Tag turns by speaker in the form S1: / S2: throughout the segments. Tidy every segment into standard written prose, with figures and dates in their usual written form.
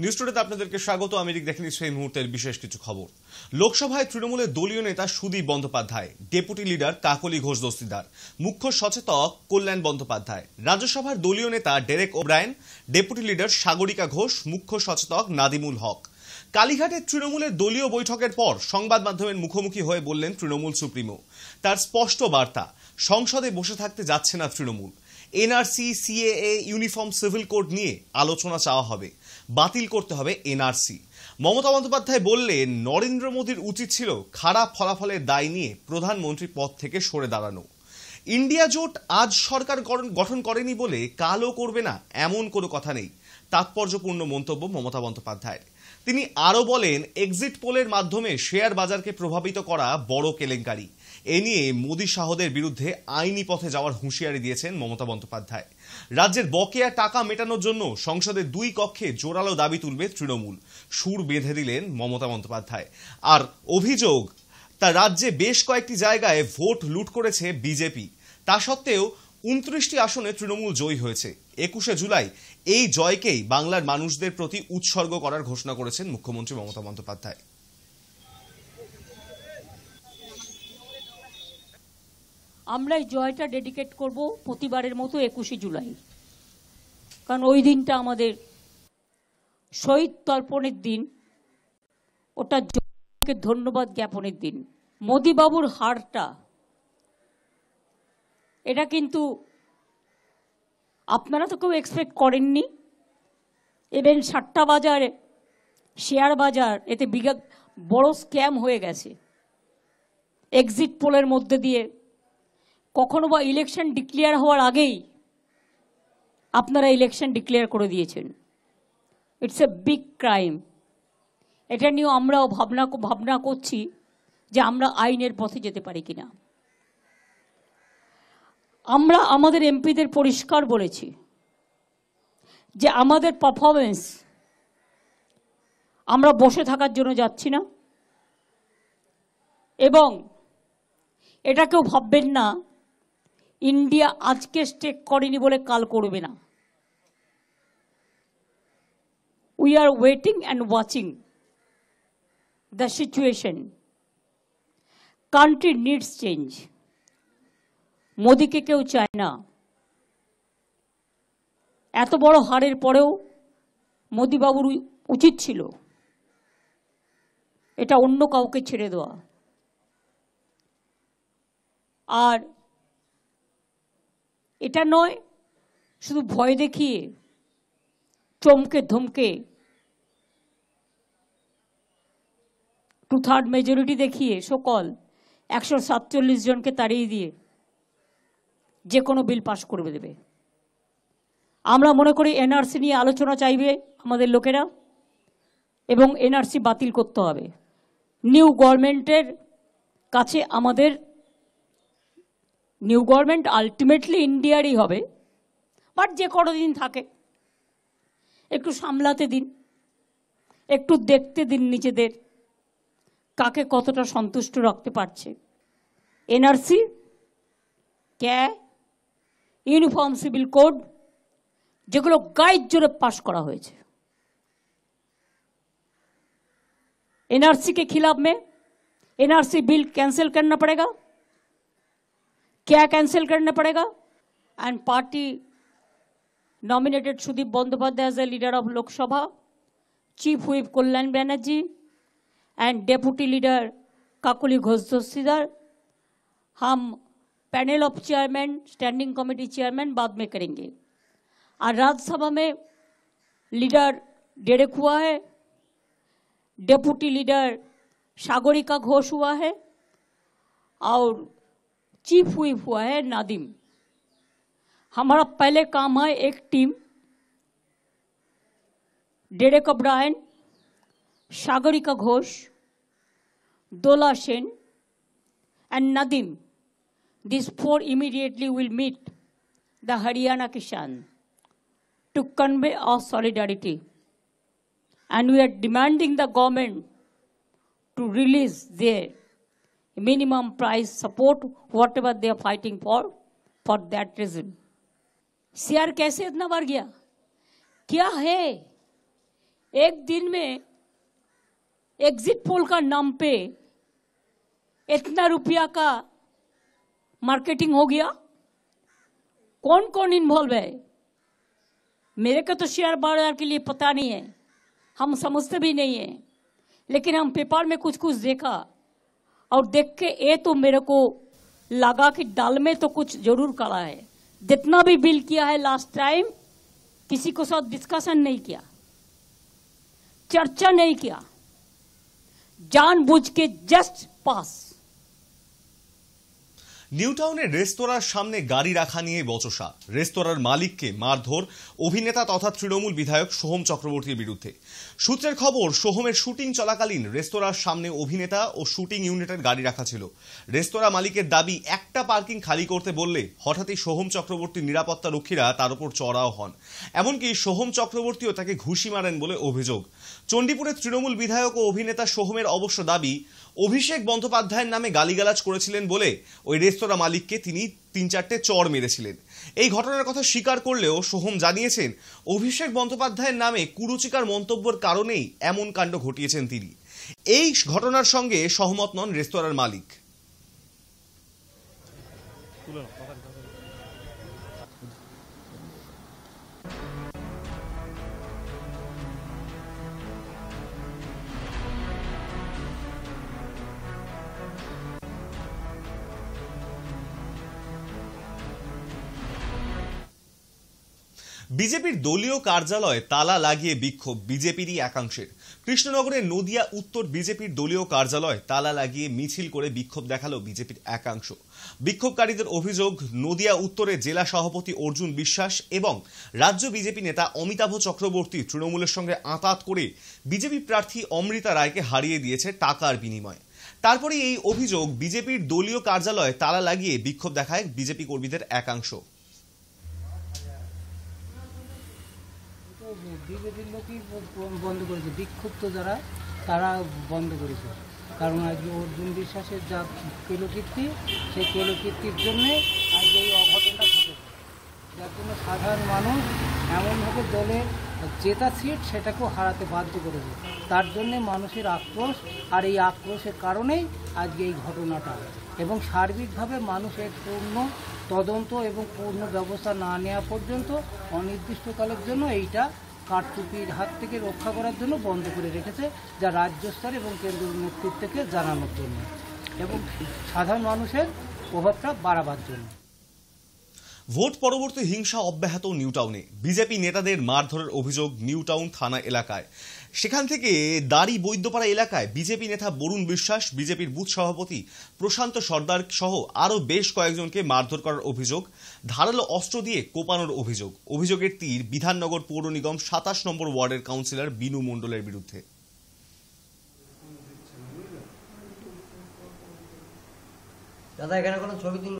S1: News টুডেতে আপনাদেরকে স্বাগত। আমি দেখে নিচ্ছি এই মুহূর্তের বিশেষ কিছু খবর। লোকসভায় তৃণমূলের দলীয় নেতা সুদীপ বন্দ্যোপাধ্যায়, ডেপুটি লিডার কাকলি ঘোষ দস্তিদার, মুখ্য সচেতক কল্যাণ বন্দ্যোপাধ্যায়, রাজ্যসভার দলীয় নেতা Derek O'Brien, deputy leader Sagarika Ghosh, মুখ্য সচেতক নাদিমুল হক। কালীঘাটে তৃণমূলের দলীয় বৈঠকের পর সংবাদ মাধ্যমের মুখোমুখি হয়ে বললেন তৃণমূল সুপ্রিমো, তার স্পষ্ট বার্তা, সংসদে বসে থাকতে যাচ্ছে না Trinamool. NRC, CAA, uniform civil code নিয়ে আলোচনা চাওয়া হবে, বাতিল করতে হবে এনআরসি। মমতা বন্দ্যোপাধ্যায় বললেন, নরেন্দ্র মোদীর উচিত ছিল খারাপ ফলাফলের দায় নিয়ে প্রধানমন্ত্রী পদ থেকে সরে দাঁড়ানো। ইন্ডিয়া জোট আজ সরকার গঠন করেনি বলে কালও করবে না, এমন কোনো কথা নেই, তাৎপর্যপূর্ণ মন্তব্য মমতা বন্দ্যোপাধ্যায়ের। তিনি আরও বলেন, এক্সিট পোলের মাধ্যমে শেয়ার বাজারকে প্রভাবিত করা বড় কেলেঙ্কারি। এ নিয়ে মোদী শাহদের বিরুদ্ধে আইনি পথে যাওয়ার হুঁশিয়ারি দিয়েছেন মমতা বন্দ্যোপাধ্যায়। রাজ্যের বকেয়া টাকা মেটানোর জন্য সংসদের 2 কক্ষে জোরালো দাবি তুলবে তৃণমূল, সুর বেঁধে দিলেন মমতা বন্দ্যোপাধ্যায়। আর অভিযোগ, তা রাজ্যে বেশ কয়েকটি জায়গায় ভোট লুট করেছে বিজেপি। তা সত্ত্বেও 29টি আসনে তৃণমূল জয়ী হয়েছে। 21শে জুলাই এই জয়কেই বাংলার মানুষদের প্রতি উৎসর্গ করার ঘোষণা করেছেন মুখ্যমন্ত্রী মমতা বন্দ্যোপাধ্যায়।
S2: আমরা এই জয়টা ডেডিকেট করব প্রতিবারের মতো 21শে জুলাই, কারণ ওই দিনটা আমাদের শহীদ তর্পণের দিন, ওটা জয়কে ধন্যবাদ জ্ঞাপনের দিন। মোদী বাবুর হারটা, এটা কিন্তু আপনারা তো কেউ এক্সপেক্ট করেননি। ইভেন সাট্টা বাজার, শেয়ার বাজার, এতে বড় স্ক্যাম হয়ে গেছে। এক্সিট পোলের মধ্যে দিয়ে কখনো বা ইলেকশন ডিক্লেয়ার হওয়ার আগেই আপনারা ইলেকশন ডিক্লেয়ার করে দিয়েছেন। It's a big crime. এটা নিয়েও আমরাও ভাবনা করছি যে আমরা আইনের পথে যেতে পারি কিনা। আমরা আমাদের এমপিদের পরিষ্কার বলেছি যে আমাদের পারফরমেন্স, আমরা বসে থাকার জন্য যাচ্ছি না, এবং এটা কেউ ভাববেন না ইন্ডিয়া আজকে স্টেক করেনি বলে কাল করবে না। We are waiting and watching the situation. Country needs change. মোদিকে কেউ চায় না। এত বড় হারের পরেও মোদিবাবুর উচিত ছিল এটা অন্য কাউকে ছেড়ে দেওয়া। আর এটা নয় শুধু ভয় দেখিয়ে, চমকে ধমকে, 2/3 মেজরিটি দেখিয়ে, সকল 147 জনকে তাড়িয়ে দিয়ে যে কোনো বিল পাশ করে দেবে। আমরা মনে করি এনআরসি নিয়ে আলোচনা চাইবে আমাদের লোকেরা, এবং এনআরসি বাতিল করতে হবে। নিউ গভর্নমেন্টের কাছে আমাদের, নিউ গভর্নমেন্ট আলটিমেটলি ইন্ডিয়ারই হবে, বাট যে কতদিন থাকে একটু সামলাতে দিন, একটু দেখতে দিন নিজেদের কাকে কতটা সন্তুষ্ট রাখতে পারছে। এনআরসি, ক্যা, ইউনিফর্ম সিভিল কোড, যেগুলো গাইড জোরে পাশ করা হয়েছে, एनआरसी के खिलाफ में एनआरसी बिल कैंसिल करना पड़ेगा। क्या कैंसिल करना पड़ेगा? And party nominated Sudip Bandyopadhyay as a leader of Lok Sabha, Chief Whip Kalyan Banerjee and Deputy Leader Kakuli Ghosh Dossidar। हम panel of chairman, standing committee chairman बाद में करेंगे। और राज्यसभा में लीडर डेरेक हुआ है, डेपुटी लीडर सागरिका घोष हुआ है, और चीफ व्हिप हुआ है नादिम। हमारा पहले काम है एक team, Derek O'Brien, Sagarika Ghosh, Dola Sen and Nadim. These 4 immediately will meet the Haryana Kisan to convey our solidarity. And we are demanding the government to release their minimum price support, whatever they are fighting for that reason. Share कैसे इतना बढ़ गया? क्या है एक दिन में exit poll का नाम पे इतना रुपया का मार्केटिंग हो गया। कौन कौन इन्वॉल्व है? मेरे को तो शेयर बाजार के लिए पता नहीं है, हम समझते भी नहीं है, लेकिन हम पेपर में कुछ कुछ देखा और देख के ये तो मेरे को लगा कि दाल में तो कुछ जरूर काला है। जितना भी बिल किया है लास्ट टाइम किसी को साथ डिस्कशन नहीं किया, चर्चा नहीं किया, जानबूझ के जस्ट पास।
S1: নিউ টাউনের রেস্তোরাঁর সামনে গাড়ি রাখা নিয়ে বচসা, রেস্তোরাঁর মালিককে মারধর অভিনেতা তথা তৃণমূল বিধায়ক সোহম চক্রবর্তীর বিরুদ্ধে। সূত্রের খবর, সোহমের শুটিং চলাকালীন রেস্তোরাঁর সামনে অভিনেতা ও শুটিং ইউনিটের গাড়ি রাখা ছিল। রেস্তোরাঁ মালিকের দাবি, একটা পার্কিং খালি করতে বললে হঠাৎই সোহম চক্রবর্তীর নিরাপত্তা রক্ষীরা তার উপর চড়াও হন। এমনকি সোহম চক্রবর্তীও তাকে ঘুষি মারেন বলে অভিযোগ। চণ্ডীপুরের তৃণমূল বিধায়ক ও অভিনেতা সোহমের অবশ্য দাবি, অভিষেক বন্দ্যোপাধ্যায়ের নামে গালিগালাজ করেছিলেন বলে ওই রেস্তোরাঁ মালিককে তিনি ৩-৪টে চড় মেরেছিলেন। এই ঘটনার কথা স্বীকার করলেও সোহম জানিয়েছেন, অভিষেক বন্দ্যোপাধ্যায়ের নামে কুরুচিকর মন্তব্যের কারণেই এমন কাণ্ড ঘটিয়েছেন তিনি। এই ঘটনার সঙ্গে সহমত নন রেস্তোরাঁর মালিক। বিজেপির দলীয় কার্যালয়ে তালা লাগিয়ে বিক্ষোভ বিজেপিরই একাংশের। কৃষ্ণনগরের নদিয়া উত্তর বিজেপির দলীয় কার্যালয়ে তালা লাগিয়ে মিছিল করে বিক্ষোভ দেখালো বিজেপির একাংশ। বিক্ষোভকারীদের অভিযোগ, নদিয়া উত্তরের জেলা সভাপতি অর্জুন বিশ্বাস এবং রাজ্য বিজেপি নেতা অমিতাভ চক্রবর্তী তৃণমূলের সঙ্গে আঁতাত করে বিজেপি প্রার্থী অমৃতা রায়কে হারিয়ে দিয়েছে টাকার বিনিময়ে। তারপরে এই অভিযোগ, বিজেপির দলীয় কার্যালয়ে তালা লাগিয়ে বিক্ষোভ দেখায় বিজেপি কর্মীদের একাংশ।
S3: বিজেপির লোকই বন্ধ করেছে, বিক্ষুব্ধ যারা তারা বন্ধ করেছে। কারণ আজকে অর্জুন বিশ্বাসের যা কেলোকীর্তি, সেই কেলোকীর্তির জন্যে আজকে এই অঘটনটা ঘটেছে, যার জন্য সাধারণ মানুষ এমনভাবে দলের জেতা সিট সেটাকেও হারাতে বাধ্য করেছে। তার জন্যে মানুষের আক্রোশ, আর এই আক্রোশের কারণেই আজকে এই ঘটনাটা। এবং সার্বিকভাবে মানুষের পূর্ণ তদন্ত এবং পূর্ণ ব্যবস্থা না নেওয়া পর্যন্ত অনির্দিষ্টকালের জন্য এইটা কারচুপির হাত থেকে রক্ষা করার জন্য বন্ধ করে রেখেছে, যা রাজ্য স্তর এবং কেন্দ্রীয় নেতৃত্বকে জানানোর জন্য এবং সাধারণ মানুষের প্রভাবটা বাড়াবার জন্য।
S1: ভোট পরবর্তী হিংসা অব্যাহত নিউ টাউনে। বিজেপি নেতাদের মারধরের অভিযোগ নিউ টাউন থানা এলাকায়। সেখান থেকে দাড়ি বৈদ্যপাড়া এলাকায় বিজেপি নেতা বরুণ বিশ্বাস, বিজেপির বুথ সভাপতি প্রশান্ত সর্দার সহ আরও বেশ কয়েকজনকে মারধর করার অভিযোগ, ধারালো অস্ত্র দিয়ে কোপানোর অভিযোগ। অভিযোগের তীর বিধাননগর পৌর নিগম ২৭ নম্বর ওয়ার্ডের কাউন্সিলর বিনু মণ্ডলের বিরুদ্ধে।
S4: দাদা এখানে কোনো ছবি তুল,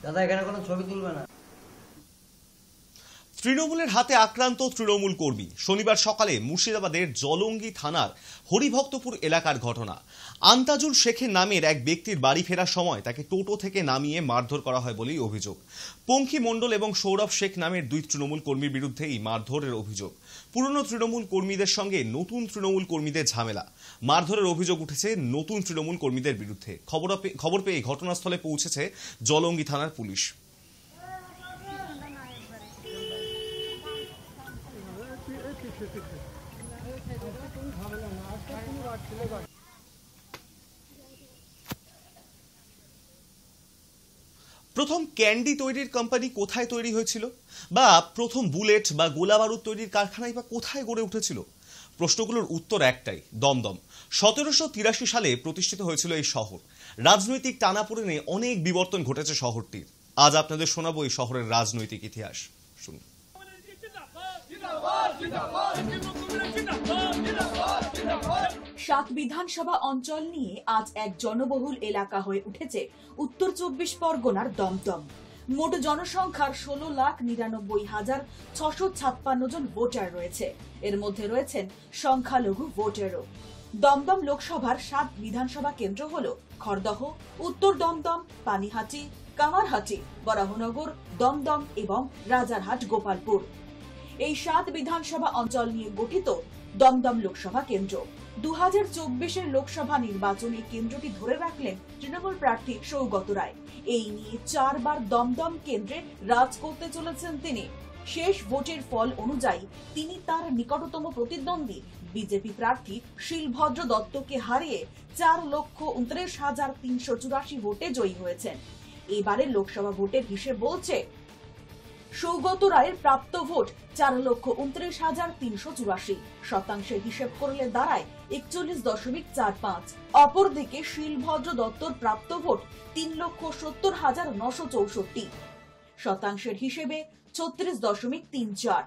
S4: দাদা এখানে কোনো ছবি তুলবে না।
S1: তৃণমূলের হাতে আক্রান্ত তৃণমূল কর্মী। শনিবার সকালে মুর্শিদাবাদের জলঙ্গি থানার হরিভক্তপুর এলাকার ঘটনা। আন্তাজুল শেখের নামের এক ব্যক্তির বাড়ি ফেরার সময় তাকে টোটো থেকে নামিয়ে মারধর করা হয় বলেই অভিযোগ। পঙ্খী মণ্ডল এবং সৌরভ শেখ নামের দুই তৃণমূল কর্মীর বিরুদ্ধেই মারধরের অভিযোগ। পুরনো তৃণমূল কর্মীদের সঙ্গে নতুন তৃণমূল কর্মীদের ঝামেলা। মারধরের অভিযোগ উঠেছে নতুন তৃণমূল কর্মীদের বিরুদ্ধে। খবর পেয়ে ঘটনাস্থলে পৌঁছেছে জলঙ্গি থানার পুলিশ। প্রথম ক্যান্ডি তৈরির কোম্পানি কোথায় তৈরি হয়েছিল, বা প্রথম বুলেট বা গোলা বারুদ তৈরির কারখানায় বা কোথায় গড়ে উঠেছিল? প্রশ্নগুলোর উত্তর একটাই, দমদম। ১৭৮৩ সালে প্রতিষ্ঠিত হয়েছিল এই শহর। রাজনৈতিক টানাপোড়েনে অনেক বিবর্তন ঘটেছে শহরটির। আজ আপনাদের শোনাবো এই শহরের রাজনৈতিক ইতিহাস। শুনুন।
S5: 7 বিধানসভা অঞ্চল নিয়ে আজ এক জনবহুল এলাকা হয়ে উঠেছে উত্তর ২৪ পরগনার দমদম। মোট জনসংখ্যার ১৬,৯৯,৬৫৬ জন ভোটার রয়েছে। এর মধ্যে রয়েছেন সংখ্যালঘু ভোটারও। দমদম লোকসভার 7 বিধানসভা কেন্দ্র হল খড়দহ, উত্তর দমদম, পানিহাটি, কামারহাটি, বরাহনগর, দমদম এবং রাজারহাট গোপালপুর। এই 7 বিধানসভা অঞ্চল নিয়ে গঠিত দমদম লোকসভা কেন্দ্র। 2024-এর লোকসভা নির্বাচনে কেন্দ্রটি ধরে রাখলেন তৃণমূল প্রার্থী সৌগত রায়। এই নিয়ে 4 বার দমদম কেন্দ্রে রাজ করতে চলেছেন তিনি। শেষ ভোটের ফল অনুযায়ী তিনি তার নিকটতম প্রতিদ্বন্দ্বী বিজেপি প্রার্থী শিলভদ্র দত্তকে হারিয়ে 4,29,384 ভোটে জয়ী হয়েছেন। এবারের লোকসভা ভোটের হিসেব বলছে সৌগত রায়ের প্রাপ্ত ভোট 4,29,384। শতাংশের হিসেব করলে দাঁড়ায় 41.45। অপরদিকে শিলভদ্র দত্তর প্রাপ্ত ভোট 3,70,964। শতাংশের হিসেবে 36.34।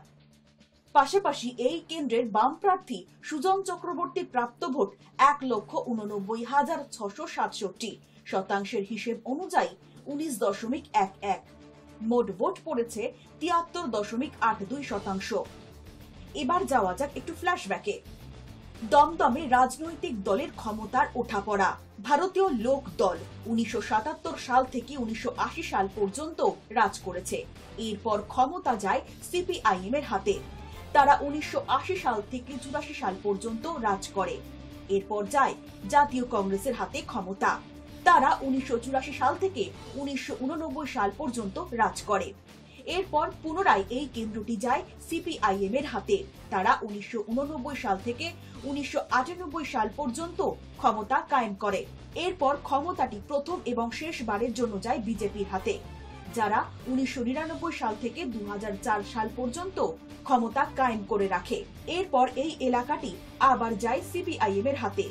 S5: পাশাপাশি এই কেন্দ্রের বাম প্রার্থী সুজন চক্রবর্তীর প্রাপ্ত ভোট 1,89,667। শতাংশের হিসেব অনুযায়ী 19.11। মোট ভোট পড়েছে 73.82%। এবার যাওয়া যাক একটু ফ্ল্যাশব্যাকে। দমদমে রাজনৈতিক দলের ক্ষমতার ওঠাপড়া। ভারতীয় লোক দল 1977 সাল থেকে 1980 সাল পর্যন্ত রাজ করেছে। এরপর ক্ষমতা যায় সিপিআইএম এর হাতে। তারা 1980 সাল থেকে 84 সাল পর্যন্ত রাজ করে। এরপর যায় জাতীয় কংগ্রেসের হাতে ক্ষমতা। তারা 1984 সাল থেকে 1989 সাল পর্যন্ত রাজ করে। এরপর পুনরায় এই কেন্দ্রটি যায় সিপিআইএম এর হাতে। তারা 1989 সাল থেকে 1998 সাল পর্যন্ত ক্ষমতা কায়েম করে। এরপর ক্ষমতাটি প্রথম এবং শেষবারের জন্য যায় বিজেপির হাতে, যারা 1999 সাল থেকে 2004 সাল পর্যন্ত ক্ষমতা কায়েম করে রাখে। এরপর এই এলাকাটি আবার যায় সিপিআইএম এর হাতে।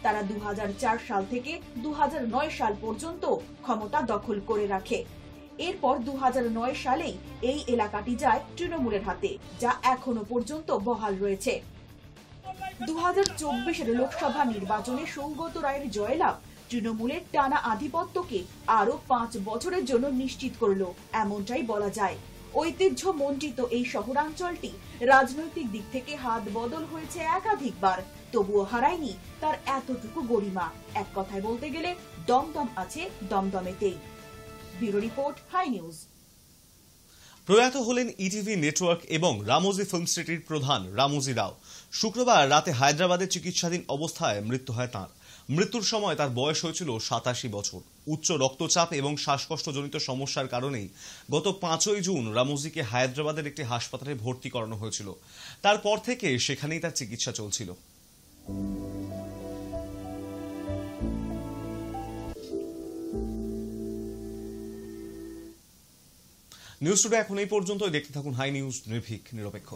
S5: তারা 2004 সাল থেকে 2009 সাল পর্যন্ত ক্ষমতা দখল করে রাখে। এরপর 2009 সালেই এই এলাকাটি যায় তৃণমূলের হাতে, যা এখনো পর্যন্ত বহাল রয়েছে। 2024-এর লোকসভা নির্বাচনে সৌগত রায়ের জয়লাভ তৃণমূলের টানা আধিপত্যকে আরো 5 বছরের জন্য নিশ্চিত করল, এমনটাই বলা যায়। ঐতিহ্য মণ্ডিত এই শহরাঞ্চলটি রাজনৈতিক দিক থেকে হাত বদল হয়েছে একাধিকবার, তবুও হারায়নি তার এতটুকু গরিমা। এক কথায় বলতে গেলে দমদম আছে দমদমেতেই। Bureau report, hi news.
S1: প্রয়াত হলেন ইটিভি নেটওয়ার্ক এবং রামোজি ফিল্ম সিটির প্রধান রামোজি রাও। শুক্রবার রাতে হায়দ্রাবাদে চিকিৎসাধীন অবস্থায় মৃত্যু হয় তাঁর। মৃত্যুর সময় তার বয়স হয়েছিল 87 বছর। উচ্চ রক্তচাপ এবং শ্বাসকষ্টজনিত সমস্যার কারণেই গত 5 জুন রামোজিকে হায়দ্রাবাদের একটি হাসপাতালে ভর্তি করানো হয়েছিল। তারপর থেকে সেখানেই তার চিকিৎসা চলছিল। নিউজ টুডে এখন এই পর্যন্তই। দেখতে থাকুন হাই নিউজ, নির্ভীক, নিরপেক্ষ।